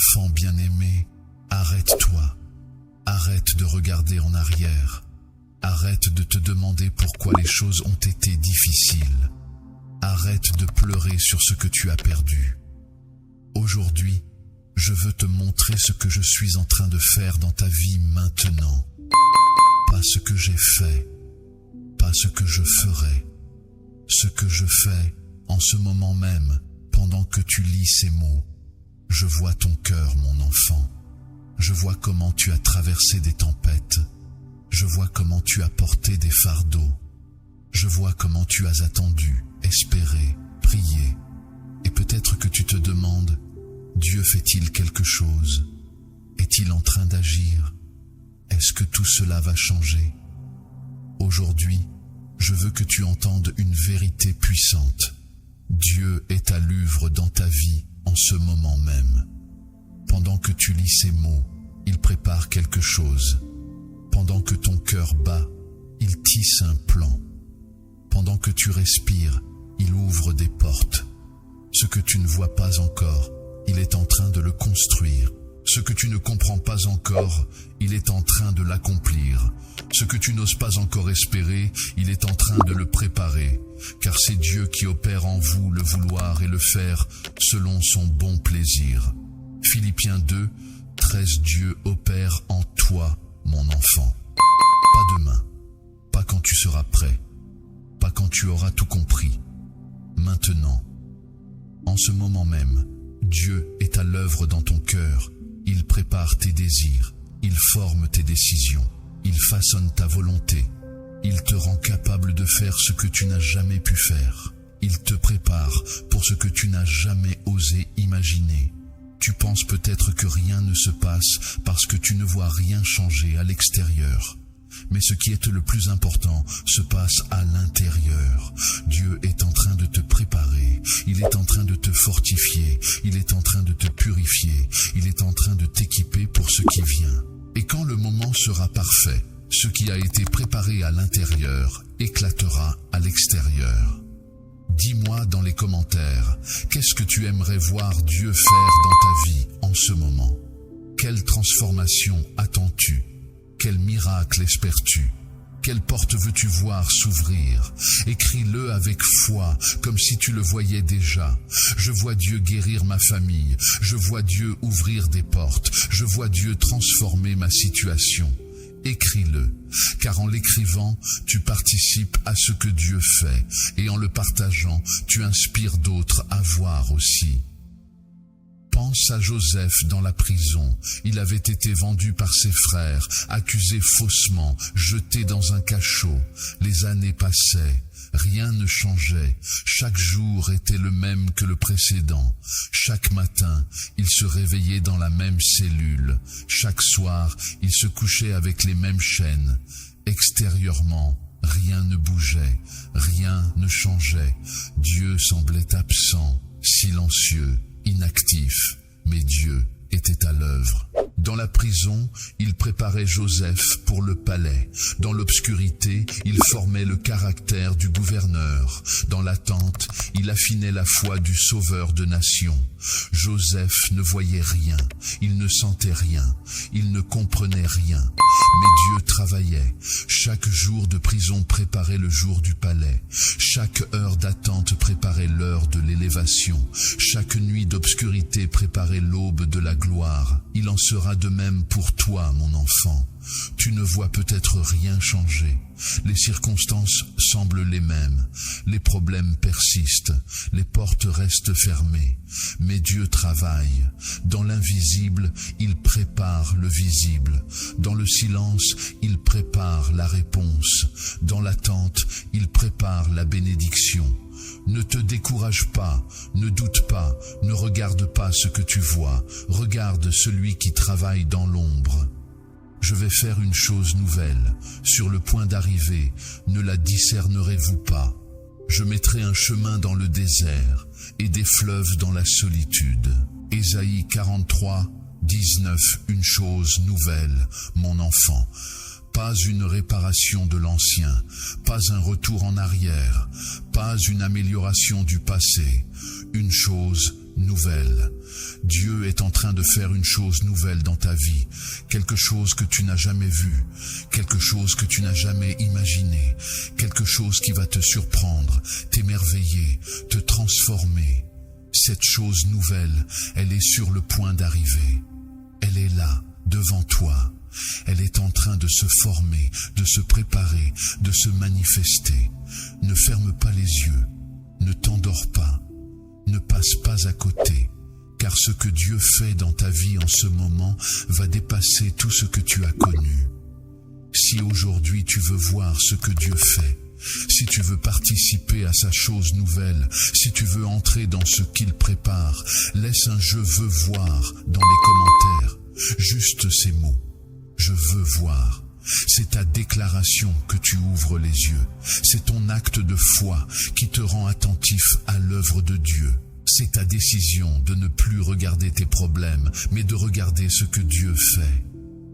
enfant bien-aimé, arrête-toi. Arrête de regarder en arrière. Arrête de te demander pourquoi les choses ont été difficiles. Arrête de pleurer sur ce que tu as perdu. Aujourd'hui, je veux te montrer ce que je suis en train de faire dans ta vie maintenant. Pas ce que j'ai fait, pas ce que je ferai. Ce que je fais en ce moment même, pendant que tu lis ces mots. Je vois ton cœur, mon enfant. Je vois comment tu as traversé des tempêtes. Je vois comment tu as porté des fardeaux. Je vois comment tu as attendu, espéré, prié. Et peut-être que tu te demandes, Dieu fait-il quelque chose? Est-il en train d'agir? Est-ce que tout cela va changer? Aujourd'hui, je veux que tu entendes une vérité puissante. Dieu est à l'œuvre dans ta vie en ce moment même. Pendant que tu lis ces mots, il prépare quelque chose. Pendant que ton cœur bat, il tisse un plan. Pendant que tu respires, il ouvre des portes. Ce que tu ne vois pas encore, il est en train de le construire. Ce que tu ne comprends pas encore, il est en train de l'accomplir. Ce que tu n'oses pas encore espérer, il est en train de le préparer. Car c'est Dieu qui opère en vous le vouloir et le faire selon son bon plaisir. Philippiens 2, 13, Dieu opère en toi, mon enfant. Pas demain, pas quand tu seras prêt, pas quand tu auras tout compris. Maintenant, en ce moment même, Dieu est à l'œuvre dans ton cœur. Il prépare tes désirs, il forme tes décisions, il façonne ta volonté. Il te rend capable de faire ce que tu n'as jamais pu faire. Il te prépare pour ce que tu n'as jamais osé imaginer. Tu penses peut-être que rien ne se passe parce que tu ne vois rien changer à l'extérieur. Mais ce qui est le plus important se passe à l'intérieur. Dieu est en train de te préparer, il est en train de te fortifier, il est en train de te purifier, il est en train de t'équiper pour ce qui vient. Et quand le moment sera parfait, ce qui a été préparé à l'intérieur éclatera à l'extérieur. Dis-moi dans les commentaires, qu'est-ce que tu aimerais voir Dieu faire dans ta vie en ce moment? Quelle transformation attends-tu? Quel miracle espères-tu? Quelle porte veux-tu voir s'ouvrir? Écris-le avec foi, comme si tu le voyais déjà. Je vois Dieu guérir ma famille. Je vois Dieu ouvrir des portes. Je vois Dieu transformer ma situation. Écris-le, car en l'écrivant, tu participes à ce que Dieu fait, et en le partageant, tu inspires d'autres à voir aussi. Pense à Joseph dans la prison. Il avait été vendu par ses frères, accusé faussement, jeté dans un cachot. Les années passaient. Rien ne changeait. Chaque jour était le même que le précédent. Chaque matin, il se réveillait dans la même cellule. Chaque soir, il se couchait avec les mêmes chaînes. Extérieurement, rien ne bougeait, rien ne changeait. Dieu semblait absent, silencieux, inactif, mais Dieu était à l'œuvre. Dans la prison, il préparait Joseph pour le palais. Dans l'obscurité, il formait le caractère du gouverneur. Dans l'attente, il affinait la foi du sauveur de nations. Joseph ne voyait rien, il ne sentait rien, il ne comprenait rien. Mais Dieu travaillait. Chaque jour de prison préparait le jour du palais. Chaque heure d'attente préparait l'heure de l'élévation. Chaque nuit d'obscurité préparait l'aube de la gloire. Il en sera de même pour toi, mon enfant. Tu ne vois peut-être rien changer. Les circonstances semblent les mêmes. Les problèmes persistent. Les portes restent fermées. Mais Dieu travaille. Dans l'invisible, il prépare le visible. Dans le silence, il prépare la réponse. Dans l'attente, il prépare la bénédiction. Ne te décourage pas, ne doute pas, ne regarde pas ce que tu vois. Regarde celui qui travaille dans l'ombre. Je vais faire une chose nouvelle. Sur le point d'arriver, ne la discernerez-vous pas? Je mettrai un chemin dans le désert et des fleuves dans la solitude. Ésaïe 43, 19. Une chose nouvelle, mon enfant. Pas une réparation de l'ancien, pas un retour en arrière, pas une amélioration du passé. Une chose nouvelle. Dieu est en train de faire une chose nouvelle dans ta vie, quelque chose que tu n'as jamais vu, quelque chose que tu n'as jamais imaginé, quelque chose qui va te surprendre, t'émerveiller, te transformer. Cette chose nouvelle, elle est sur le point d'arriver. Elle est là, devant toi. Elle est en train de se former, de se préparer, de se manifester. Ne ferme pas les yeux, ne t'endors pas, ne passe pas à côté, car ce que Dieu fait dans ta vie en ce moment va dépasser tout ce que tu as connu. Si aujourd'hui tu veux voir ce que Dieu fait, si tu veux participer à sa chose nouvelle, si tu veux entrer dans ce qu'il prépare, laisse un « je veux voir » dans les commentaires, juste ces mots. Je veux voir. C'est ta déclaration que tu ouvres les yeux. C'est ton acte de foi qui te rend attentif à l'œuvre de Dieu. C'est ta décision de ne plus regarder tes problèmes, mais de regarder ce que Dieu fait.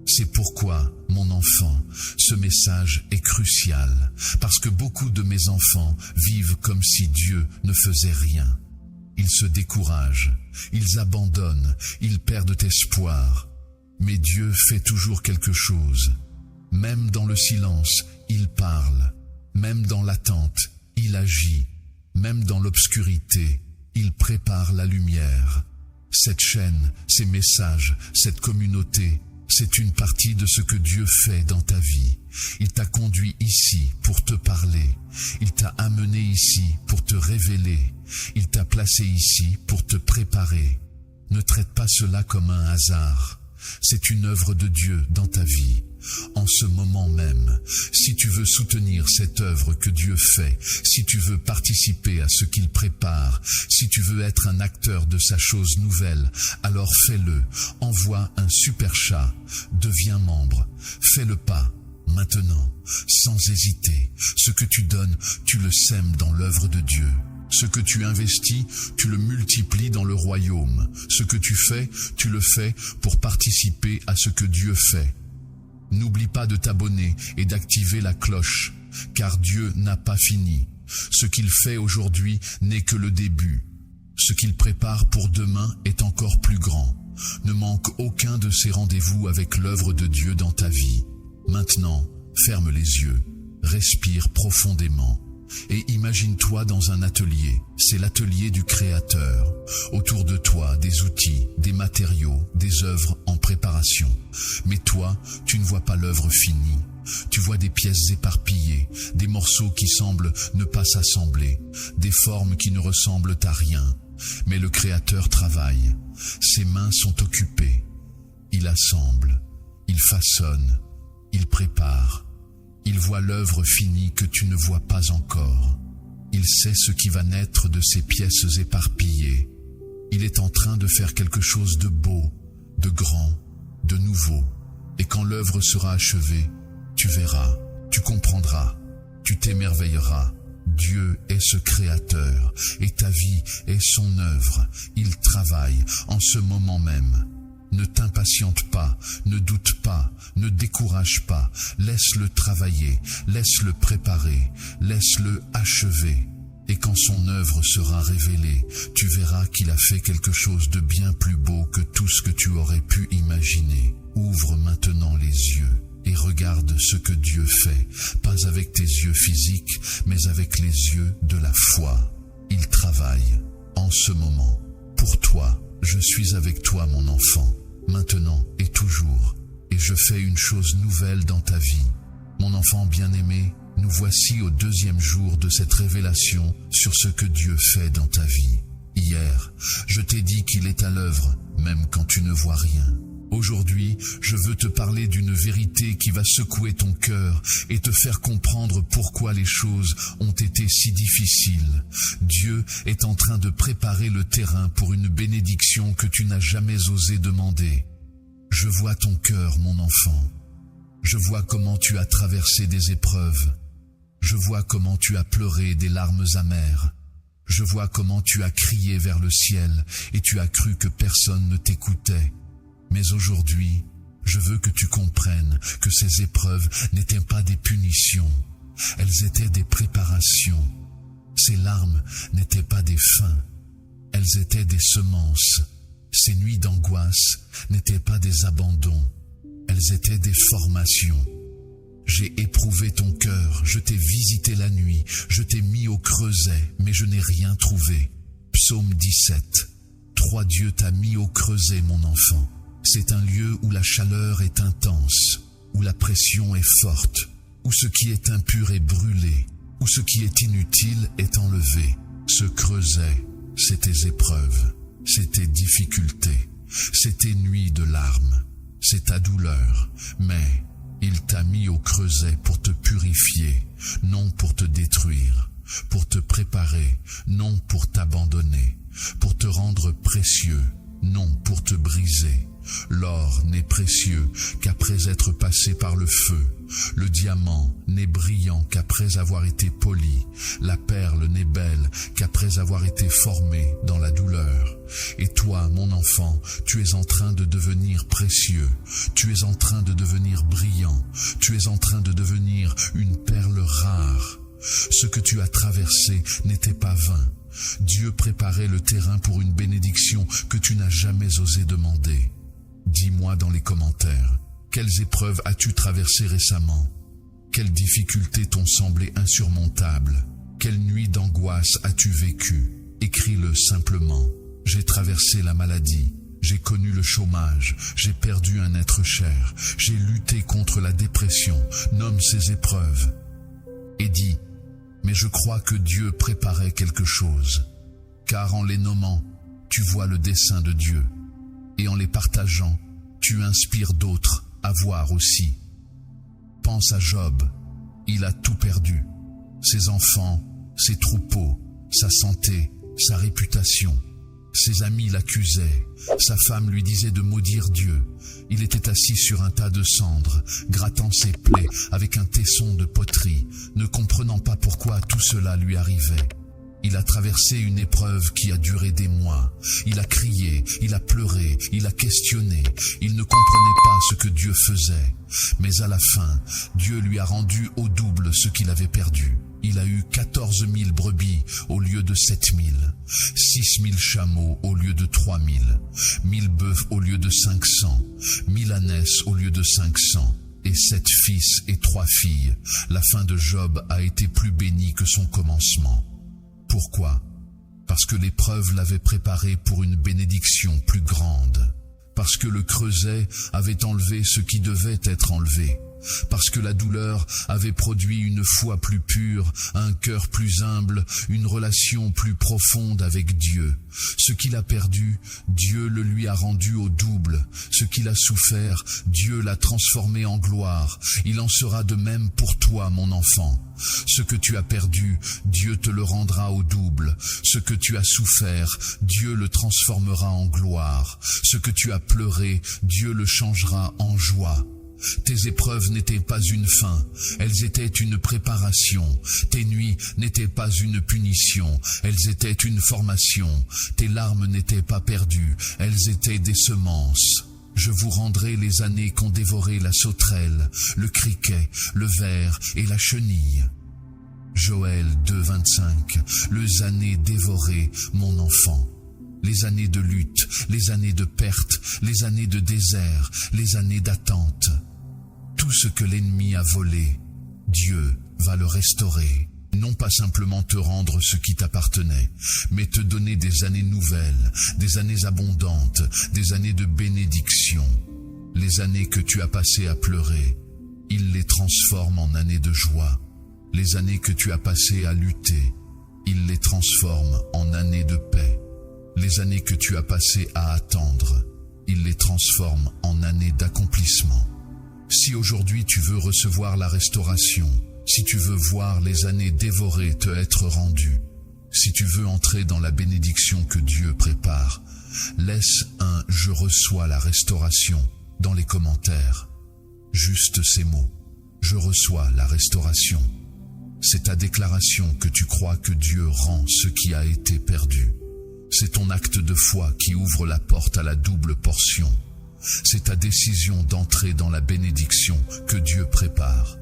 C'est pourquoi, mon enfant, ce message est crucial, parce que beaucoup de mes enfants vivent comme si Dieu ne faisait rien. Ils se découragent, ils abandonnent, ils perdent espoir. Mais Dieu fait toujours quelque chose. Même dans le silence, il parle. Même dans l'attente, il agit. Même dans l'obscurité, il prépare la lumière. Cette chaîne, ces messages, cette communauté, c'est une partie de ce que Dieu fait dans ta vie. Il t'a conduit ici pour te parler. Il t'a amené ici pour te révéler. Il t'a placé ici pour te préparer. Ne traite pas cela comme un hasard. C'est une œuvre de Dieu dans ta vie. En ce moment même, si tu veux soutenir cette œuvre que Dieu fait, si tu veux participer à ce qu'il prépare, si tu veux être un acteur de sa chose nouvelle, alors fais-le. Envoie un super chat, deviens membre, fais le pas. Maintenant, sans hésiter, ce que tu donnes, tu le sèmes dans l'œuvre de Dieu. Ce que tu investis, tu le multiplies dans le royaume. Ce que tu fais, tu le fais pour participer à ce que Dieu fait. N'oublie pas de t'abonner et d'activer la cloche, car Dieu n'a pas fini. Ce qu'il fait aujourd'hui n'est que le début. Ce qu'il prépare pour demain est encore plus grand. Ne manque aucun de ces rendez-vous avec l'œuvre de Dieu dans ta vie. Maintenant, ferme les yeux, respire profondément. Et imagine-toi dans un atelier, c'est l'atelier du Créateur. Autour de toi, des outils, des matériaux, des œuvres en préparation. Mais toi, tu ne vois pas l'œuvre finie. Tu vois des pièces éparpillées, des morceaux qui semblent ne pas s'assembler, des formes qui ne ressemblent à rien. Mais le Créateur travaille. Ses mains sont occupées. Il assemble, il façonne, il prépare. Il voit l'œuvre finie que tu ne vois pas encore. Il sait ce qui va naître de ces pièces éparpillées. Il est en train de faire quelque chose de beau, de grand, de nouveau. Et quand l'œuvre sera achevée, tu verras, tu comprendras, tu t'émerveilleras. Dieu est ce Créateur, et ta vie est son œuvre. Il travaille en ce moment même. Ne t'impatiente pas, ne doute pas, ne décourage pas, laisse-le travailler, laisse-le préparer, laisse-le achever. Et quand son œuvre sera révélée, tu verras qu'il a fait quelque chose de bien plus beau que tout ce que tu aurais pu imaginer. Ouvre maintenant les yeux et regarde ce que Dieu fait, pas avec tes yeux physiques, mais avec les yeux de la foi. Il travaille en ce moment pour toi. Je suis avec toi, mon enfant, maintenant et toujours, et je fais une chose nouvelle dans ta vie. Mon enfant bien-aimé, nous voici au 2e jour de cette révélation sur ce que Dieu fait dans ta vie. Hier, je t'ai dit qu'il est à l'œuvre, même quand tu ne vois rien. Aujourd'hui, je veux te parler d'une vérité qui va secouer ton cœur et te faire comprendre pourquoi les choses ont été si difficiles. Dieu est en train de préparer le terrain pour une bénédiction que tu n'as jamais osé demander. Je vois ton cœur, mon enfant. Je vois comment tu as traversé des épreuves. Je vois comment tu as pleuré des larmes amères. Je vois comment tu as crié vers le ciel et tu as cru que personne ne t'écoutait. Mais aujourd'hui, je veux que tu comprennes que ces épreuves n'étaient pas des punitions, elles étaient des préparations. Ces larmes n'étaient pas des fins, elles étaient des semences. Ces nuits d'angoisse n'étaient pas des abandons, elles étaient des formations. J'ai éprouvé ton cœur, je t'ai visité la nuit, je t'ai mis au creuset, mais je n'ai rien trouvé. Psaume 17. 3. Dieu t'a mis au creuset, mon enfant. C'est un lieu où la chaleur est intense, où la pression est forte, où ce qui est impur est brûlé, où ce qui est inutile est enlevé. Ce creuset, c'est tes épreuves, c'est tes difficultés, c'est tes nuits de larmes, c'est ta douleur, mais il t'a mis au creuset pour te purifier, non pour te détruire, pour te préparer, non pour t'abandonner, pour te rendre précieux, non pour te briser. L'or n'est précieux qu'après être passé par le feu. Le diamant n'est brillant qu'après avoir été poli. La perle n'est belle qu'après avoir été formée dans la douleur. Et toi, mon enfant, tu es en train de devenir précieux. Tu es en train de devenir brillant. Tu es en train de devenir une perle rare. Ce que tu as traversé n'était pas vain. Dieu préparait le terrain pour une bénédiction que tu n'as jamais osé demander. Dis-moi dans les commentaires, quelles épreuves as-tu traversées récemment? Quelles difficultés t'ont semblé insurmontables? Quelle nuit d'angoisse as-tu vécue? Écris-le simplement. J'ai traversé la maladie, j'ai connu le chômage, j'ai perdu un être cher, j'ai lutté contre la dépression. Nomme ces épreuves. Et dis, mais je crois que Dieu préparait quelque chose, car en les nommant, tu vois le dessein de Dieu. Et en les partageant, tu inspires d'autres à voir aussi. Pense à Job, il a tout perdu. Ses enfants, ses troupeaux, sa santé, sa réputation. Ses amis l'accusaient, sa femme lui disait de maudire Dieu. Il était assis sur un tas de cendres, grattant ses plaies avec un tesson de poterie, ne comprenant pas pourquoi tout cela lui arrivait. Il a traversé une épreuve qui a duré des mois. Il a crié, il a pleuré, il a questionné. Il ne comprenait pas ce que Dieu faisait. Mais à la fin, Dieu lui a rendu au double ce qu'il avait perdu. Il a eu 14 000 brebis au lieu de 7 000, 6 000 chameaux au lieu de 3 000, 1000 bœufs au lieu de 500, 1000 ânesses au lieu de 500. Et 7 fils et 3 filles. La fin de Job a été plus bénie que son commencement. Pourquoi? Parce que l'épreuve l'avait préparé pour une bénédiction plus grande. Parce que le creuset avait enlevé ce qui devait être enlevé. Parce que la douleur avait produit une foi plus pure, un cœur plus humble, une relation plus profonde avec Dieu. Ce qu'il a perdu, Dieu le lui a rendu au double. Ce qu'il a souffert, Dieu l'a transformé en gloire. Il en sera de même pour toi, mon enfant. Ce que tu as perdu, Dieu te le rendra au double. Ce que tu as souffert, Dieu le transformera en gloire. Ce que tu as pleuré, Dieu le changera en joie. Tes épreuves n'étaient pas une fin, elles étaient une préparation. Tes nuits n'étaient pas une punition, elles étaient une formation. Tes larmes n'étaient pas perdues, elles étaient des semences. Je vous rendrai les années qu'ont dévoré la sauterelle, le criquet, le ver et la chenille. Joël 2, 25. Les années dévorées, mon enfant. Les années de lutte, les années de perte, les années de désert, les années d'attente. Tout ce que l'ennemi a volé, Dieu va le restaurer. Non pas simplement te rendre ce qui t'appartenait, mais te donner des années nouvelles, des années abondantes, des années de bénédiction. Les années que tu as passées à pleurer, il les transforme en années de joie. Les années que tu as passées à lutter, il les transforme en années de paix. Les années que tu as passées à attendre, il les transforme en années d'accomplissement. Si aujourd'hui tu veux recevoir la restauration, si tu veux voir les années dévorées te être rendues, si tu veux entrer dans la bénédiction que Dieu prépare, laisse un « je reçois la restauration » dans les commentaires. Juste ces mots. Je reçois la restauration. C'est ta déclaration que tu crois que Dieu rend ce qui a été perdu. C'est ton acte de foi qui ouvre la porte à la double portion. C'est ta décision d'entrer dans la bénédiction que Dieu prépare.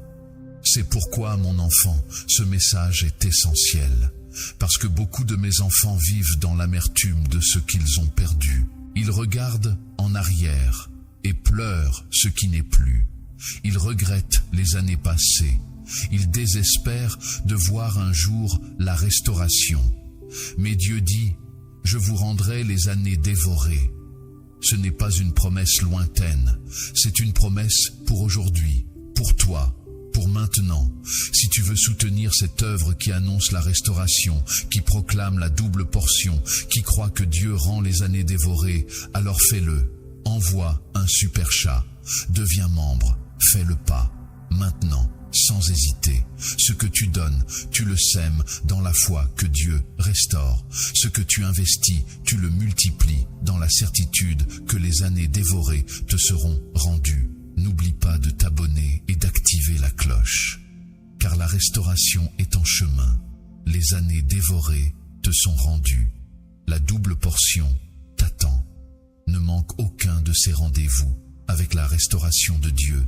C'est pourquoi, mon enfant, ce message est essentiel. parce que beaucoup de mes enfants vivent dans l'amertume de ce qu'ils ont perdu. Ils regardent en arrière et pleurent ce qui n'est plus. Ils regrettent les années passées. Ils désespèrent de voir un jour la restauration. Mais Dieu dit, « Je vous rendrai les années dévorées ». Ce n'est pas une promesse lointaine, c'est une promesse pour aujourd'hui, pour toi, pour maintenant. Si tu veux soutenir cette œuvre qui annonce la restauration, qui proclame la double portion, qui croit que Dieu rend les années dévorées, alors fais-le. Envoie un super chat, deviens membre, fais le pas, maintenant, sans hésiter. Ce que tu donnes, tu le sèmes dans la foi que Dieu restaure. Ce que tu investis, tu le multiplies dans la certitude que les années dévorées te seront rendues. N'oublie pas de t'abonner et d'activer la cloche, car la restauration est en chemin. Les années dévorées te sont rendues. La double portion t'attend. Ne manque aucun de ces rendez-vous avec la restauration de Dieu.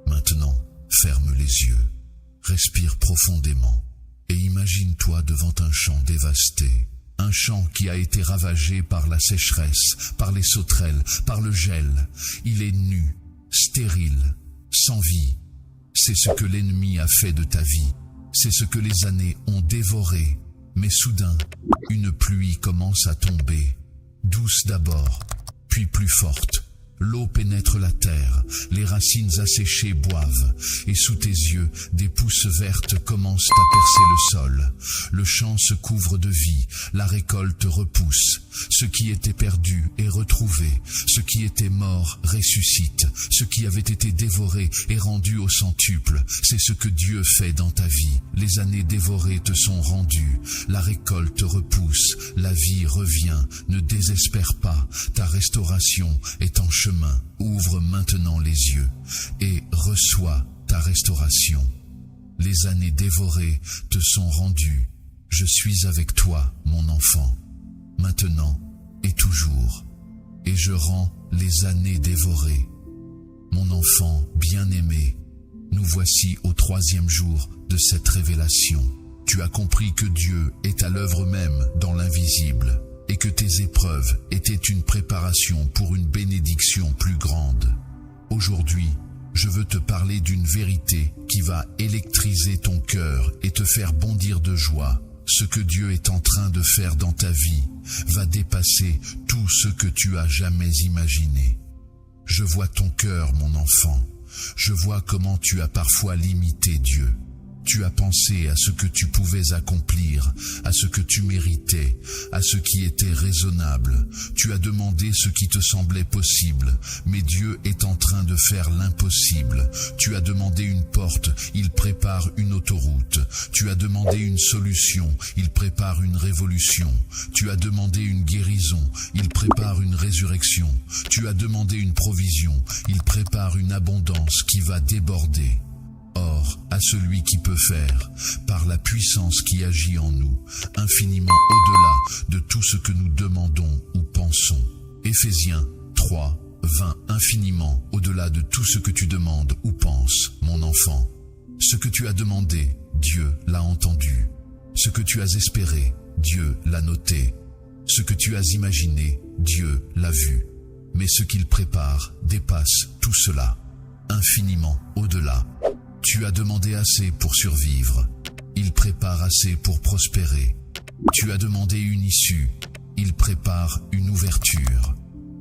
Maintenant, ferme les yeux, respire profondément et imagine-toi devant un champ dévasté. Un champ qui a été ravagé par la sécheresse, par les sauterelles, par le gel. Il est nu, stérile, sans vie. C'est ce que l'ennemi a fait de ta vie. C'est ce que les années ont dévoré. Mais soudain, une pluie commence à tomber. Douce d'abord, puis plus forte. L'eau pénètre la terre, les racines asséchées boivent, et sous tes yeux, des pousses vertes commencent à percer le sol. Le champ se couvre de vie, la récolte repousse. Ce qui était perdu est retrouvé, ce qui était mort ressuscite, ce qui avait été dévoré est rendu au centuple. C'est ce que Dieu fait dans ta vie. Les années dévorées te sont rendues, la récolte repousse, la vie revient. Ne désespère pas, ta restauration est en chemin. Ouvre maintenant les yeux et reçois ta restauration. Les années dévorées te sont rendues. Je suis avec toi, mon enfant, maintenant et toujours, et je rends les années dévorées. Mon enfant bien-aimé, nous voici au 3e jour de cette révélation. Tu as compris que Dieu est à l'œuvre même dans l'invisible, et que tes épreuves étaient une préparation pour une bénédiction plus grande. Aujourd'hui, je veux te parler d'une vérité qui va électriser ton cœur et te faire bondir de joie. Ce que Dieu est en train de faire dans ta vie va dépasser tout ce que tu as jamais imaginé. Je vois ton cœur, mon enfant. Je vois comment tu as parfois limité Dieu. Tu as pensé à ce que tu pouvais accomplir, à ce que tu méritais, à ce qui était raisonnable. Tu as demandé ce qui te semblait possible, mais Dieu est en train de faire l'impossible. Tu as demandé une porte, il prépare une autoroute. Tu as demandé une solution, il prépare une révolution. Tu as demandé une guérison, il prépare une résurrection. Tu as demandé une provision, il prépare une abondance qui va déborder. Or, à celui qui peut faire, par la puissance qui agit en nous, infiniment au-delà de tout ce que nous demandons ou pensons. Éphésiens 3, 20, infiniment au-delà de tout ce que tu demandes ou penses, mon enfant. Ce que tu as demandé, Dieu l'a entendu. Ce que tu as espéré, Dieu l'a noté. Ce que tu as imaginé, Dieu l'a vu. Mais ce qu'il prépare dépasse tout cela, infiniment au-delà. Tu as demandé assez pour survivre. Il prépare assez pour prospérer. Tu as demandé une issue. Il prépare une ouverture.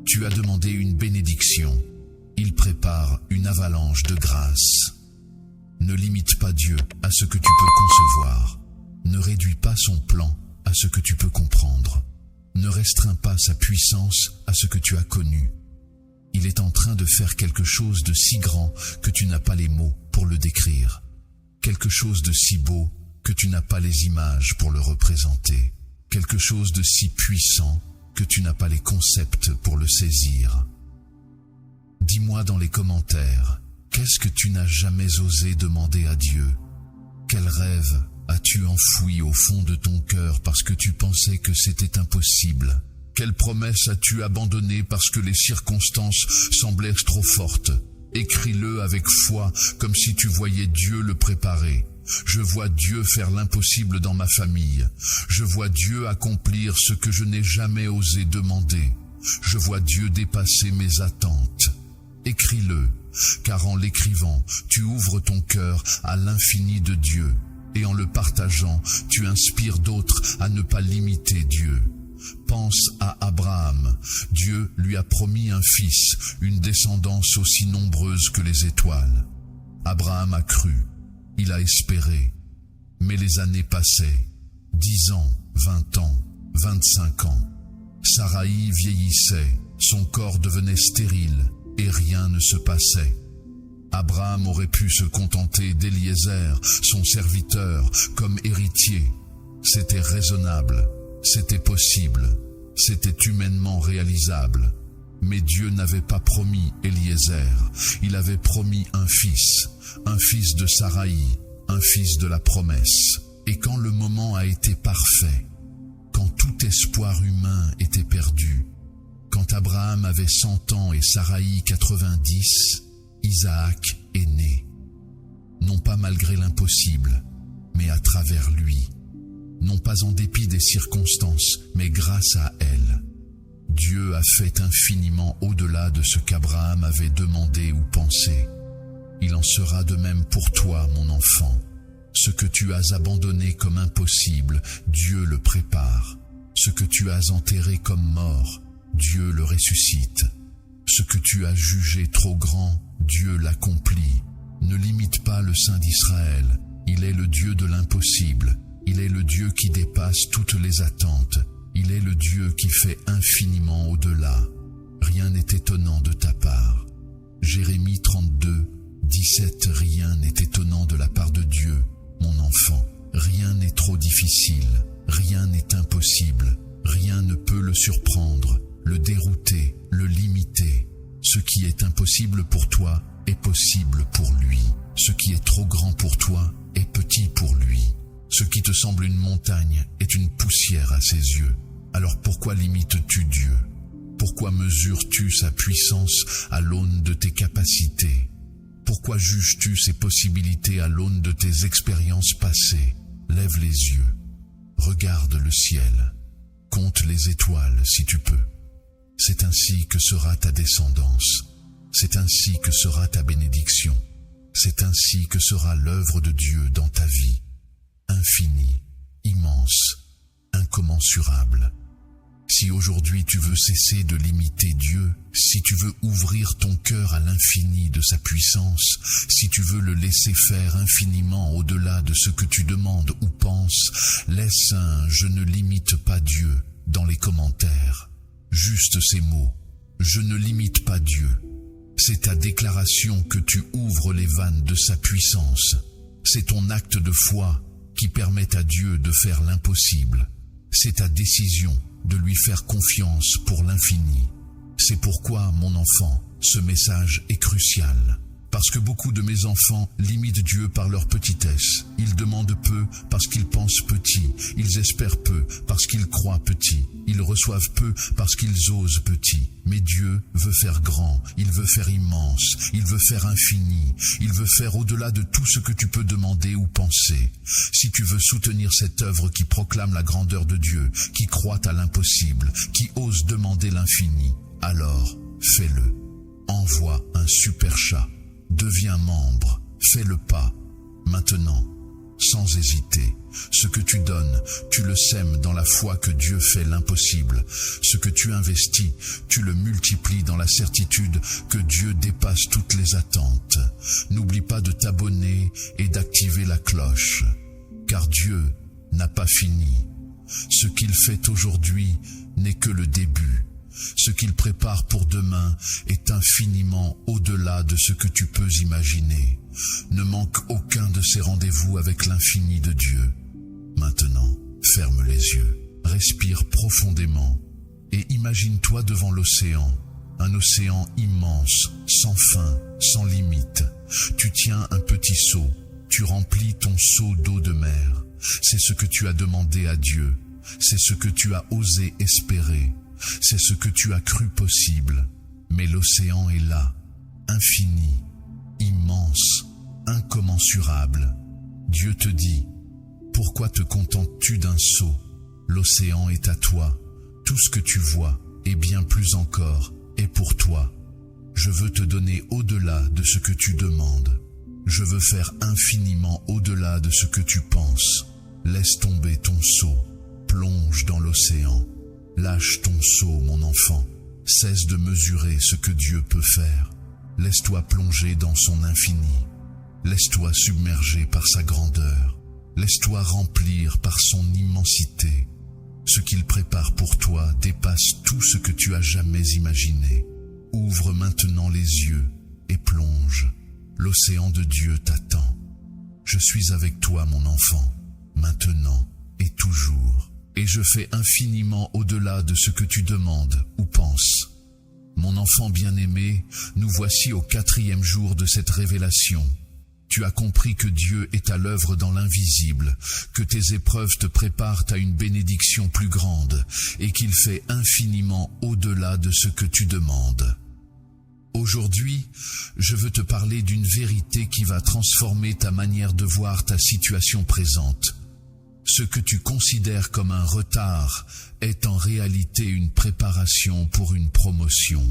Tu as demandé une bénédiction. Il prépare une avalanche de grâce. Ne limite pas Dieu à ce que tu peux concevoir. Ne réduis pas son plan à ce que tu peux comprendre. Ne restreins pas sa puissance à ce que tu as connu. Il est en train de faire quelque chose de si grand que tu n'as pas les mots pour le décrire. Quelque chose de si beau que tu n'as pas les images pour le représenter. Quelque chose de si puissant que tu n'as pas les concepts pour le saisir. Dis-moi dans les commentaires, qu'est-ce que tu n'as jamais osé demander à Dieu? Quel rêve as-tu enfoui au fond de ton cœur parce que tu pensais que c'était impossible? Quelle promesse as-tu abandonnée parce que les circonstances semblaient trop fortes? Écris-le avec foi comme si tu voyais Dieu le préparer. Je vois Dieu faire l'impossible dans ma famille. Je vois Dieu accomplir ce que je n'ai jamais osé demander. Je vois Dieu dépasser mes attentes. Écris-le, car en l'écrivant, tu ouvres ton cœur à l'infini de Dieu. Et en le partageant, tu inspires d'autres à ne pas limiter Dieu. Pense à Abraham. Dieu lui a promis un fils, une descendance aussi nombreuse que les étoiles. Abraham a cru. Il a espéré, mais les années passaient, 10 ans, 20 ans, 25 ans. Saraï vieillissait, son corps devenait stérile, et rien ne se passait. Abraham aurait pu se contenter d'Éliézer, son serviteur, comme héritier. C'était raisonnable, c'était possible, c'était humainement réalisable. Mais Dieu n'avait pas promis Éliézer, il avait promis un fils de Saraï, un fils de la promesse. Et quand le moment a été parfait, quand tout espoir humain était perdu, quand Abraham avait 100 ans et Saraï 90, Isaac est né. Non pas malgré l'impossible, mais à travers lui. Non pas en dépit des circonstances, mais grâce à elles. Dieu a fait infiniment au-delà de ce qu'Abraham avait demandé ou pensé. Il en sera de même pour toi, mon enfant. Ce que tu as abandonné comme impossible, Dieu le prépare. Ce que tu as enterré comme mort, Dieu le ressuscite. Ce que tu as jugé trop grand, Dieu l'accomplit. Ne limite pas le Saint d'Israël. Il est le Dieu de l'impossible. Il est le Dieu qui dépasse toutes les attentes. Il est le Dieu qui fait infiniment au-delà. Rien n'est étonnant de ta part. Jérémie 32, 17. Rien n'est étonnant de la part de Dieu, mon enfant. Rien n'est trop difficile. Rien n'est impossible. Rien ne peut le surprendre, le dérouter, le limiter. Ce qui est impossible pour toi est possible pour lui. Ce qui est trop grand pour toi est petit pour lui. Ce qui te semble une montagne est une poussière à ses yeux. Alors pourquoi limites-tu Dieu? Pourquoi mesures-tu sa puissance à l'aune de tes capacités? Pourquoi juges-tu ses possibilités à l'aune de tes expériences passées? Lève les yeux, regarde le ciel, compte les étoiles si tu peux. C'est ainsi que sera ta descendance. C'est ainsi que sera ta bénédiction. C'est ainsi que sera l'œuvre de Dieu dans ta vie. Infini, immense, incommensurable. Si aujourd'hui tu veux cesser de limiter Dieu, si tu veux ouvrir ton cœur à l'infini de sa puissance, si tu veux le laisser faire infiniment au-delà de ce que tu demandes ou penses, laisse un « je ne limite pas Dieu » dans les commentaires. Juste ces mots, « je ne limite pas Dieu ». C'est ta déclaration que tu ouvres les vannes de sa puissance. C'est ton acte de foi qui permet à Dieu de faire l'impossible. C'est ta décision de lui faire confiance pour l'infini. C'est pourquoi, mon enfant, ce message est crucial. Parce que beaucoup de mes enfants limitent Dieu par leur petitesse. Ils demandent peu parce qu'ils pensent petit. Ils espèrent peu parce qu'ils croient petit. Ils reçoivent peu parce qu'ils osent petit. Mais Dieu veut faire grand, il veut faire immense, il veut faire infini, il veut faire au-delà de tout ce que tu peux demander ou penser. Si tu veux soutenir cette œuvre qui proclame la grandeur de Dieu, qui croit à l'impossible, qui ose demander l'infini, alors fais-le. Envoie un super chat. Deviens membre, fais le pas, maintenant, sans hésiter. Ce que tu donnes, tu le sèmes dans la foi que Dieu fait l'impossible. Ce que tu investis, tu le multiplies dans la certitude que Dieu dépasse toutes les attentes. N'oublie pas de t'abonner et d'activer la cloche, car Dieu n'a pas fini. Ce qu'il fait aujourd'hui n'est que le début. Ce qu'il prépare pour demain est infiniment au-delà de ce que tu peux imaginer. Ne manque aucun de ces rendez-vous avec l'infini de Dieu. Maintenant, ferme les yeux, respire profondément et imagine-toi devant l'océan, un océan immense, sans fin, sans limite. Tu tiens un petit seau, tu remplis ton seau d'eau de mer. C'est ce que tu as demandé à Dieu, c'est ce que tu as osé espérer. C'est ce que tu as cru possible, mais l'océan est là, infini, immense, incommensurable. Dieu te dit, pourquoi te contentes-tu d'un seau? L'océan est à toi, tout ce que tu vois, et bien plus encore, est pour toi. Je veux te donner au-delà de ce que tu demandes. Je veux faire infiniment au-delà de ce que tu penses. Laisse tomber ton seau, plonge dans l'océan. Lâche ton seau, mon enfant. Cesse de mesurer ce que Dieu peut faire. Laisse-toi plonger dans son infini. Laisse-toi submerger par sa grandeur. Laisse-toi remplir par son immensité. Ce qu'il prépare pour toi dépasse tout ce que tu as jamais imaginé. Ouvre maintenant les yeux et plonge. L'océan de Dieu t'attend. Je suis avec toi, mon enfant, maintenant et toujours. Et je fais infiniment au-delà de ce que tu demandes ou penses. Mon enfant bien-aimé, nous voici au 4e jour de cette révélation. Tu as compris que Dieu est à l'œuvre dans l'invisible, que tes épreuves te préparent à une bénédiction plus grande et qu'il fait infiniment au-delà de ce que tu demandes. Aujourd'hui, je veux te parler d'une vérité qui va transformer ta manière de voir ta situation présente. Ce que tu considères comme un retard est en réalité une préparation pour une promotion.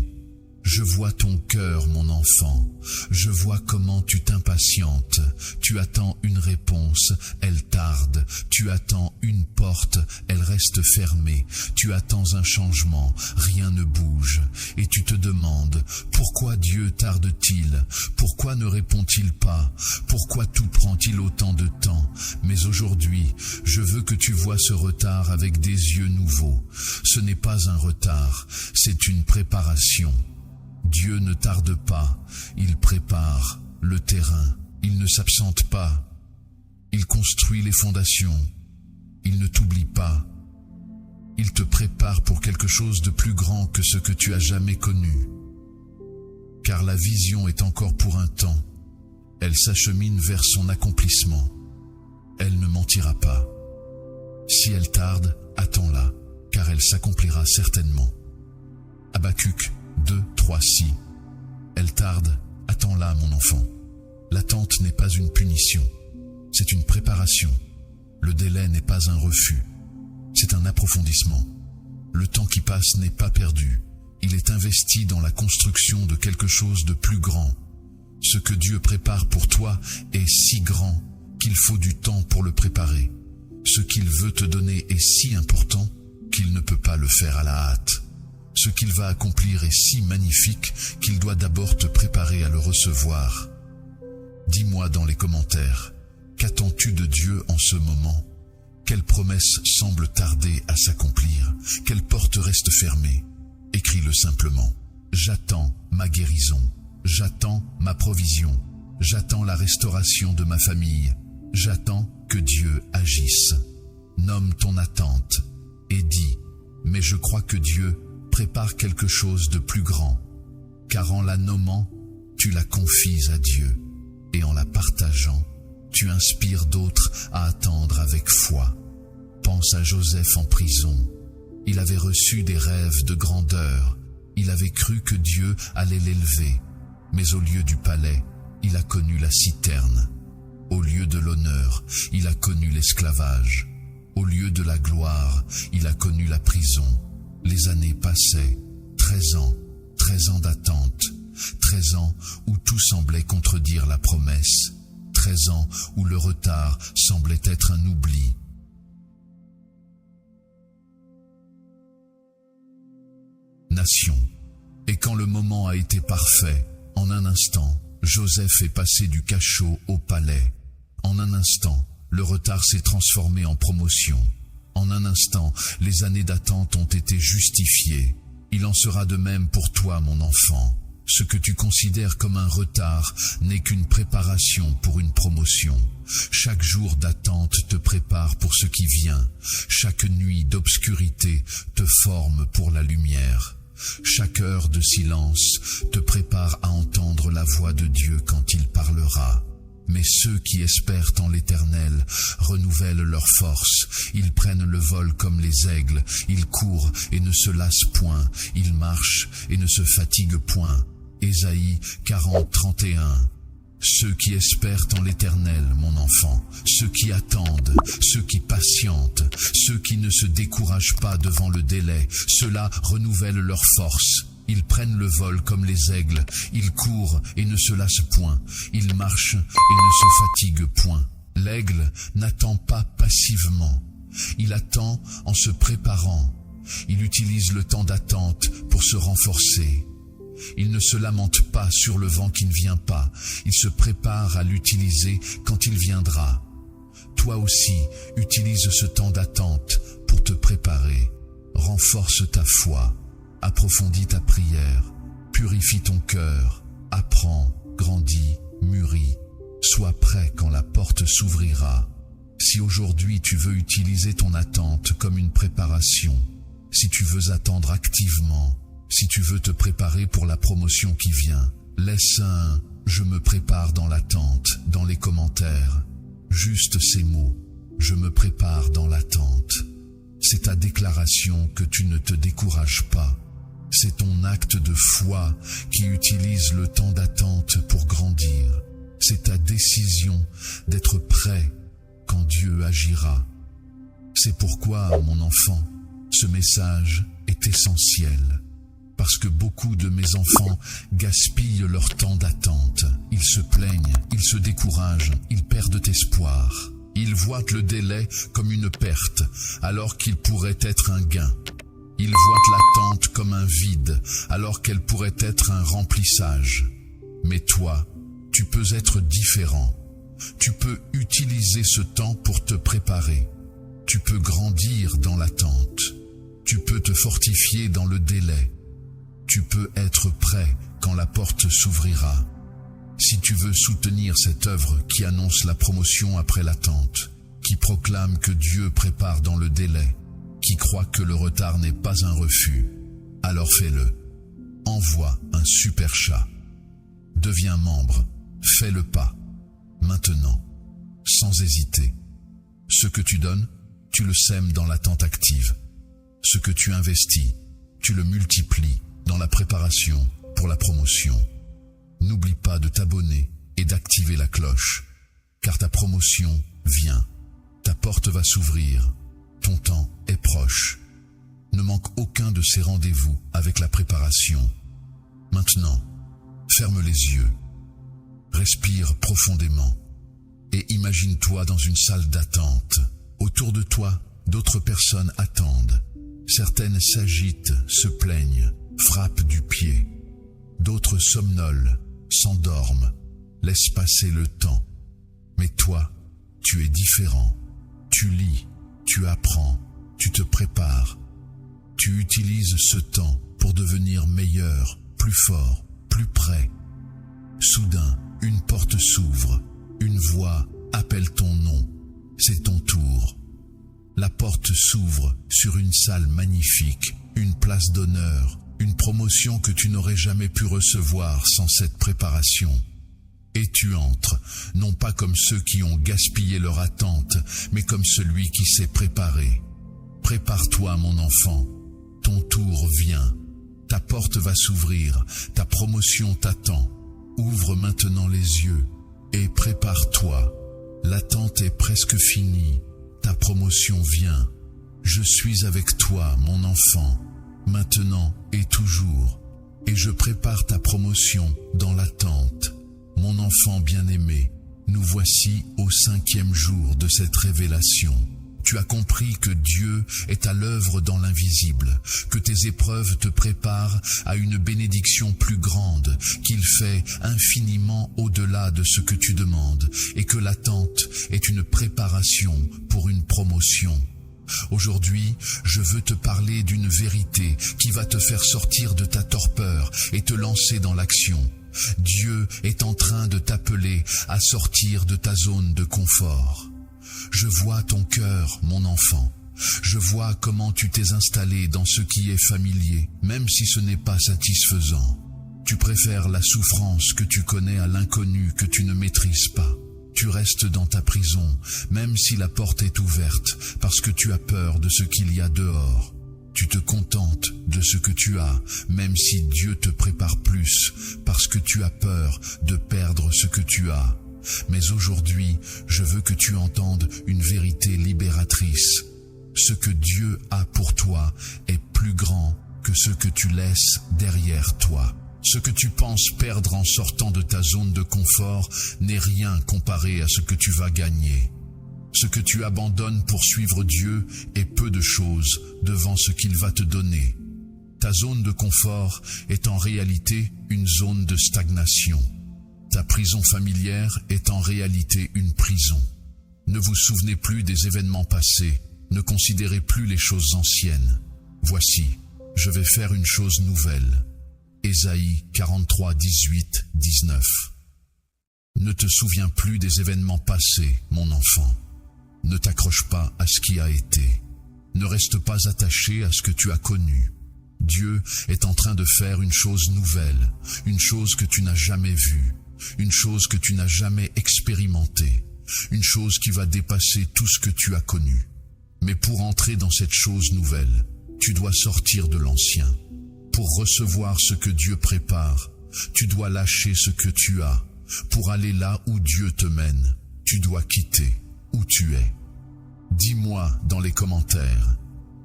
Je vois ton cœur, mon enfant. Je vois comment tu t'impatientes. Tu attends une réponse, elle tarde. Tu attends une porte, elle reste fermée. Tu attends un changement, rien ne bouge. Et tu te demandes, pourquoi Dieu tarde-t-il? Pourquoi ne répond-il pas? Pourquoi tout prend-il autant de temps? Mais aujourd'hui, je veux que tu vois ce retard avec des yeux nouveaux. Ce n'est pas un retard, c'est une préparation. Dieu ne tarde pas, il prépare le terrain, il ne s'absente pas, il construit les fondations, il ne t'oublie pas, il te prépare pour quelque chose de plus grand que ce que tu as jamais connu. Car la vision est encore pour un temps, elle s'achemine vers son accomplissement, elle ne mentira pas. Si elle tarde, attends-la, car elle s'accomplira certainement. Habacuc 2, 3, 6. Elle tarde, attends-la, mon enfant. L'attente n'est pas une punition, c'est une préparation. Le délai n'est pas un refus, c'est un approfondissement. Le temps qui passe n'est pas perdu, il est investi dans la construction de quelque chose de plus grand. Ce que Dieu prépare pour toi est si grand qu'il faut du temps pour le préparer. Ce qu'il veut te donner est si important qu'il ne peut pas le faire à la hâte. Ce qu'il va accomplir est si magnifique qu'il doit d'abord te préparer à le recevoir. Dis-moi dans les commentaires, qu'attends-tu de Dieu en ce moment? Quelle promesse semble tarder à s'accomplir? Quelle porte reste fermée? Écris-le simplement. J'attends ma guérison. J'attends ma provision. J'attends la restauration de ma famille. J'attends que Dieu agisse. Nomme ton attente et dis, mais je crois que Dieu prépare quelque chose de plus grand, car en la nommant, tu la confies à Dieu, et en la partageant, tu inspires d'autres à attendre avec foi. Pense à Joseph en prison. Il avait reçu des rêves de grandeur, il avait cru que Dieu allait l'élever, mais au lieu du palais, il a connu la citerne. Au lieu de l'honneur, il a connu l'esclavage. Au lieu de la gloire, il a connu la prison. Les années passaient, 13 ans d'attente, 13 ans où tout semblait contredire la promesse, 13 ans où le retard semblait être un oubli. Nation. Et quand le moment a été parfait, en un instant, Joseph est passé du cachot au palais. En un instant, le retard s'est transformé en promotion. En un instant, les années d'attente ont été justifiées. Il en sera de même pour toi, mon enfant. Ce que tu considères comme un retard n'est qu'une préparation pour une promotion. Chaque jour d'attente te prépare pour ce qui vient. Chaque nuit d'obscurité te forme pour la lumière. Chaque heure de silence te prépare à entendre la voix de Dieu quand il parlera. Mais ceux qui espèrent en l'Éternel renouvellent leur force. Ils prennent le vol comme les aigles. Ils courent et ne se lassent point. Ils marchent et ne se fatiguent point. Ésaïe 40, 31. Ceux qui espèrent en l'Éternel, mon enfant, ceux qui attendent, ceux qui patientent, ceux qui ne se découragent pas devant le délai, ceux-là renouvellent leur force. Ils prennent le vol comme les aigles, ils courent et ne se lassent point, ils marchent et ne se fatiguent point. L'aigle n'attend pas passivement, il attend en se préparant. Il utilise le temps d'attente pour se renforcer. Il ne se lamente pas sur le vent qui ne vient pas, il se prépare à l'utiliser quand il viendra. Toi aussi, utilise ce temps d'attente pour te préparer. Renforce ta foi, approfondis ta prière, purifie ton cœur, apprends, grandis, mûris. Sois prêt quand la porte s'ouvrira. Si aujourd'hui tu veux utiliser ton attente comme une préparation, si tu veux attendre activement, si tu veux te préparer pour la promotion qui vient, laisse un « je me prépare dans l'attente » dans les commentaires. Juste ces mots « je me prépare dans l'attente ». C'est ta déclaration que tu ne te décourages pas. C'est ton acte de foi qui utilise le temps d'attente pour grandir. C'est ta décision d'être prêt quand Dieu agira. C'est pourquoi, mon enfant, ce message est essentiel. Parce que beaucoup de mes enfants gaspillent leur temps d'attente. Ils se plaignent, ils se découragent, ils perdent espoir. Ils voient le délai comme une perte, alors qu'il pourrait être un gain. Ils voient l'attente comme un vide, alors qu'elle pourrait être un remplissage. Mais toi, tu peux être différent. Tu peux utiliser ce temps pour te préparer. Tu peux grandir dans l'attente. Tu peux te fortifier dans le délai. Tu peux être prêt quand la porte s'ouvrira. Si tu veux soutenir cette œuvre qui annonce la promotion après l'attente, qui proclame que Dieu prépare dans le délai, qui croit que le retard n'est pas un refus, alors fais-le. Envoie un super chat. Deviens membre. Fais le pas. Maintenant. Sans hésiter. Ce que tu donnes, tu le sèmes dans l'attente active. Ce que tu investis, tu le multiplies dans la préparation pour la promotion. N'oublie pas de t'abonner et d'activer la cloche, car ta promotion vient. Ta porte va s'ouvrir. Ton temps est proche. Ne manque aucun de ces rendez-vous avec la préparation. Maintenant, ferme les yeux. Respire profondément et imagine-toi dans une salle d'attente. Autour de toi, d'autres personnes attendent. Certaines s'agitent, se plaignent, frappent du pied. D'autres somnolent, s'endorment, laissent passer le temps. Mais toi, tu es différent. Tu lis, tu apprends, tu te prépares. Tu utilises ce temps pour devenir meilleur, plus fort, plus près. Soudain, une porte s'ouvre, une voix appelle ton nom. C'est ton tour. La porte s'ouvre sur une salle magnifique, une place d'honneur, une promotion que tu n'aurais jamais pu recevoir sans cette préparation. Et tu entres, non pas comme ceux qui ont gaspillé leur attente, mais comme celui qui s'est préparé. Prépare-toi, mon enfant. Ton tour vient. Ta porte va s'ouvrir, ta promotion t'attend. Ouvre maintenant les yeux et prépare-toi. L'attente est presque finie. Ta promotion vient. Je suis avec toi, mon enfant, maintenant et toujours. Et je prépare ta promotion dans l'attente. Mon enfant bien-aimé, nous voici au 5e jour de cette révélation. Tu as compris que Dieu est à l'œuvre dans l'invisible, que tes épreuves te préparent à une bénédiction plus grande, qu'il fait infiniment au-delà de ce que tu demandes, et que l'attente est une préparation pour une promotion. Aujourd'hui, je veux te parler d'une vérité qui va te faire sortir de ta torpeur et te lancer dans l'action. Dieu est en train de t'appeler à sortir de ta zone de confort. Je vois ton cœur, mon enfant. Je vois comment tu t'es installé dans ce qui est familier, même si ce n'est pas satisfaisant. Tu préfères la souffrance que tu connais à l'inconnu que tu ne maîtrises pas. Tu restes dans ta prison, même si la porte est ouverte, parce que tu as peur de ce qu'il y a dehors. Tu te contentes de ce que tu as, même si Dieu te prépare plus, parce que tu as peur de perdre ce que tu as. Mais aujourd'hui, je veux que tu entendes une vérité libératrice. Ce que Dieu a pour toi est plus grand que ce que tu laisses derrière toi. Ce que tu penses perdre en sortant de ta zone de confort n'est rien comparé à ce que tu vas gagner. Ce que tu abandonnes pour suivre Dieu est peu de choses devant ce qu'il va te donner. Ta zone de confort est en réalité une zone de stagnation. Ta prison familière est en réalité une prison. Ne vous souvenez plus des événements passés, ne considérez plus les choses anciennes. Voici, je vais faire une chose nouvelle. Ésaïe 43, 18, 19. Ne te souviens plus des événements passés, mon enfant. Ne t'accroche pas à ce qui a été. Ne reste pas attaché à ce que tu as connu. Dieu est en train de faire une chose nouvelle, une chose que tu n'as jamais vue, une chose que tu n'as jamais expérimentée, une chose qui va dépasser tout ce que tu as connu. Mais pour entrer dans cette chose nouvelle, tu dois sortir de l'ancien. Pour recevoir ce que Dieu prépare, tu dois lâcher ce que tu as. Pour aller là où Dieu te mène, tu dois quitter où tu es. Dis-moi dans les commentaires,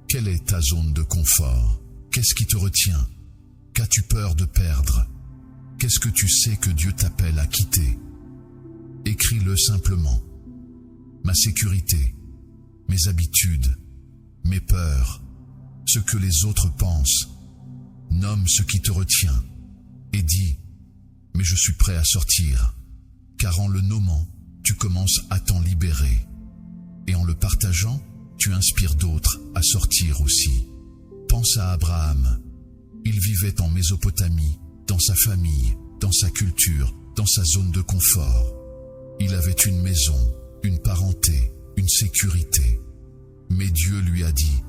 quelle est ta zone de confort? Qu'est-ce qui te retient? Qu'as-tu peur de perdre? Qu'est-ce que tu sais que Dieu t'appelle à quitter? Écris-le simplement. Ma sécurité, mes habitudes, mes peurs, ce que les autres pensent. Nomme ce qui te retient et dis, mais je suis prêt à sortir, car en le nommant, tu commences à t'en libérer. Et en le partageant, tu inspires d'autres à sortir aussi. Pense à Abraham. Il vivait en Mésopotamie, dans sa famille, dans sa culture, dans sa zone de confort. Il avait une maison, une parenté, une sécurité. Mais Dieu lui a dit,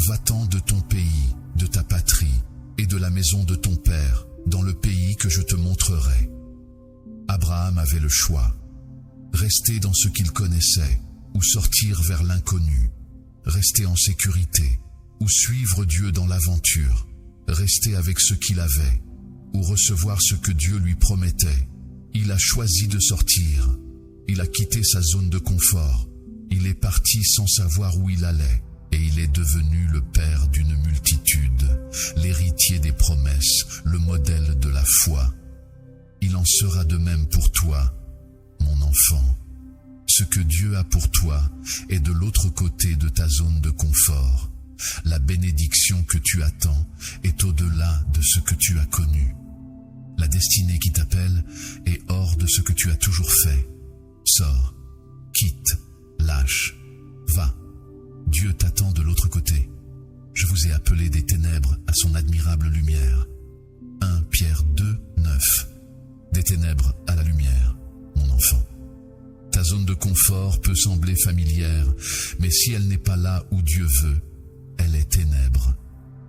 va-t'en de ton pays, de ta patrie, et de la maison de ton père, dans le pays que je te montrerai. Abraham avait le choix. Rester dans ce qu'il connaissait, ou sortir vers l'inconnu. Rester en sécurité, ou suivre Dieu dans l'aventure. Rester avec ce qu'il avait, ou recevoir ce que Dieu lui promettait. Il a choisi de sortir. Il a quitté sa zone de confort. Il est parti sans savoir où il allait. Et il est devenu le père d'une multitude, l'héritier des promesses, le modèle de la foi. Il en sera de même pour toi, mon enfant. Ce que Dieu a pour toi est de l'autre côté de ta zone de confort. La bénédiction que tu attends est au-delà de ce que tu as connu. La destinée qui t'appelle est hors de ce que tu as toujours fait. Sors, quitte, lâche, va. Dieu t'attend de l'autre côté. Je vous ai appelé des ténèbres à son admirable lumière. 1 Pierre 2, 9. Des ténèbres à la lumière, mon enfant. Ta zone de confort peut sembler familière, mais si elle n'est pas là où Dieu veut, elle est ténèbre.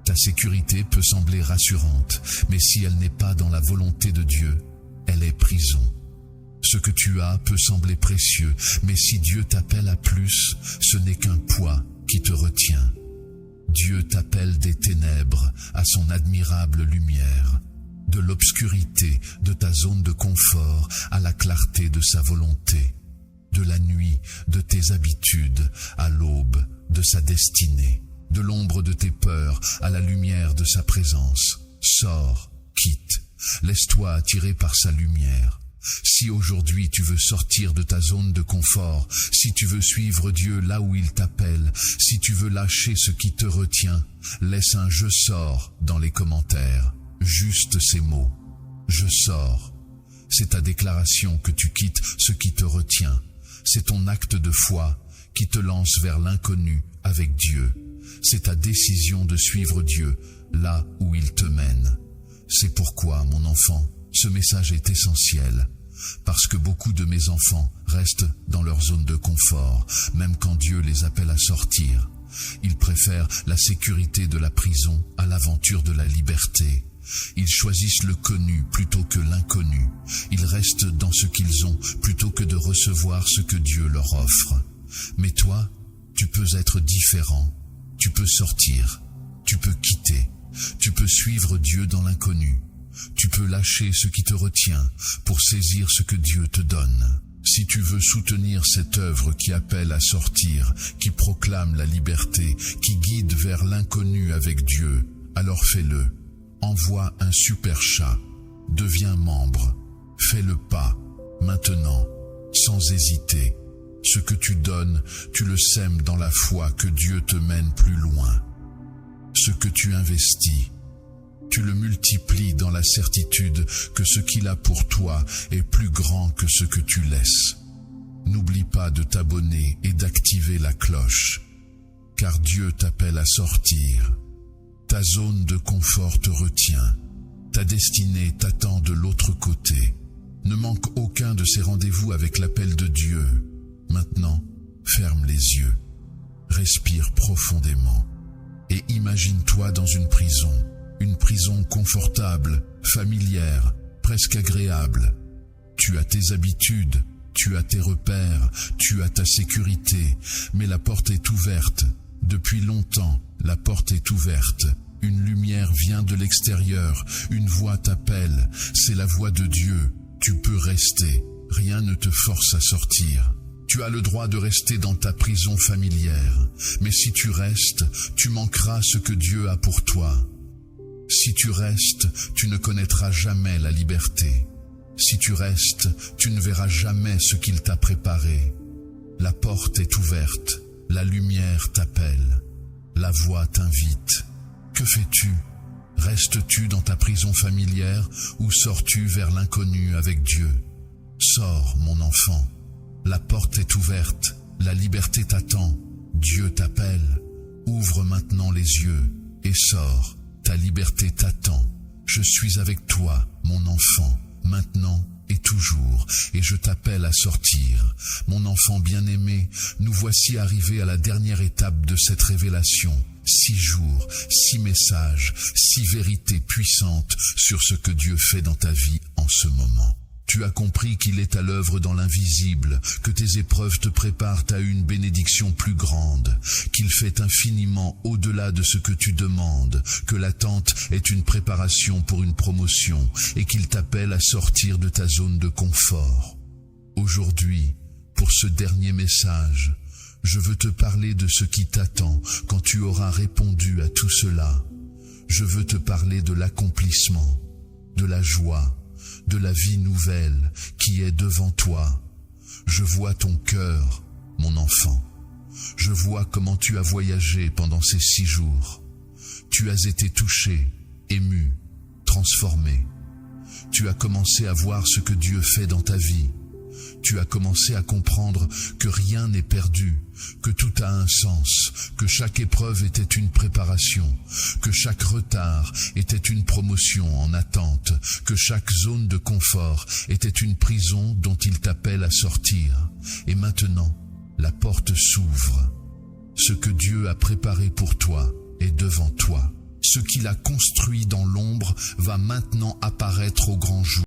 Ta sécurité peut sembler rassurante, mais si elle n'est pas dans la volonté de Dieu, elle est prison. Ce que tu as peut sembler précieux, mais si Dieu t'appelle à plus, ce n'est qu'un poids qui te retient. Dieu t'appelle des ténèbres à son admirable lumière, de l'obscurité de ta zone de confort à la clarté de sa volonté, de la nuit de tes habitudes à l'aube de sa destinée, de l'ombre de tes peurs à la lumière de sa présence. Sors, quitte, laisse-toi attirer par sa lumière. Si aujourd'hui tu veux sortir de ta zone de confort, si tu veux suivre Dieu là où il t'appelle, si tu veux lâcher ce qui te retient, laisse un « je sors » dans les commentaires. Juste ces mots. Je sors. C'est ta déclaration que tu quittes ce qui te retient. C'est ton acte de foi qui te lance vers l'inconnu avec Dieu. C'est ta décision de suivre Dieu là où il te mène. C'est pourquoi, mon enfant, ce message est essentiel, parce que beaucoup de mes enfants restent dans leur zone de confort, même quand Dieu les appelle à sortir. Ils préfèrent la sécurité de la prison à l'aventure de la liberté. Ils choisissent le connu plutôt que l'inconnu. Ils restent dans ce qu'ils ont plutôt que de recevoir ce que Dieu leur offre. Mais toi, tu peux être différent. Tu peux sortir. Tu Tu peux quitter. Tu peux suivre Dieu dans l'inconnu. Tu peux lâcher ce qui te retient pour saisir ce que Dieu te donne. Si tu veux soutenir cette œuvre qui appelle à sortir, qui proclame la liberté, qui guide vers l'inconnu avec Dieu, alors fais-le. Envoie un super chat. Deviens membre. Fais le pas, maintenant, sans hésiter. Ce que tu donnes, tu le sèmes dans la foi que Dieu te mène plus loin. Ce que tu investis, tu le multiplies dans la certitude que ce qu'il a pour toi est plus grand que ce que tu laisses. N'oublie pas de t'abonner et d'activer la cloche, car Dieu t'appelle à sortir. Ta zone de confort te retient. Ta destinée t'attend de l'autre côté. Ne manque aucun de ces rendez-vous avec l'appel de Dieu. Maintenant, ferme les yeux. Respire profondément. Et imagine-toi dans une prison confortable, familière, presque agréable. Tu as tes habitudes, tu as tes repères, tu as ta sécurité, mais la porte est ouverte. Depuis longtemps, la porte est ouverte. Une lumière vient de l'extérieur, une voix t'appelle, c'est la voix de Dieu. Tu peux rester, rien ne te force à sortir. Tu as le droit de rester dans ta prison familière, mais si tu restes, tu manqueras ce que Dieu a pour toi. Si tu restes, tu ne connaîtras jamais la liberté. Si tu restes, tu ne verras jamais ce qu'il t'a préparé. La porte est ouverte, la lumière t'appelle, la voix t'invite. Que fais-tu? Restes-tu dans ta prison familière ou sors-tu vers l'inconnu avec Dieu? Sors, mon enfant. La porte est ouverte, la liberté t'attend, Dieu t'appelle. Ouvre maintenant les yeux et sors, ta liberté t'attend. Je suis avec toi, mon enfant, maintenant et toujours, et je t'appelle à sortir. Mon enfant bien-aimé, nous voici arrivés à la dernière étape de cette révélation. 6 jours, 6 messages, 6 vérités puissantes sur ce que Dieu fait dans ta vie en ce moment. Tu as compris qu'il est à l'œuvre dans l'invisible, que tes épreuves te préparent à une bénédiction plus grande, qu'il fait infiniment au-delà de ce que tu demandes, que l'attente est une préparation pour une promotion et qu'il t'appelle à sortir de ta zone de confort. Aujourd'hui, pour ce dernier message, je veux te parler de ce qui t'attend quand tu auras répondu à tout cela. Je veux te parler de l'accomplissement, de la joie, de la vie nouvelle qui est devant toi. Je vois ton cœur, mon enfant. Je vois comment tu as voyagé pendant ces 6 jours. Tu as été touché, ému, transformé. Tu as commencé à voir ce que Dieu fait dans ta vie. Tu as commencé à comprendre que rien n'est perdu, que tout a un sens, que chaque épreuve était une préparation, que chaque retard était une promotion en attente, que chaque zone de confort était une prison dont il t'appelle à sortir. Et maintenant, la porte s'ouvre. Ce que Dieu a préparé pour toi est devant toi. Ce qu'il a construit dans l'ombre va maintenant apparaître au grand jour.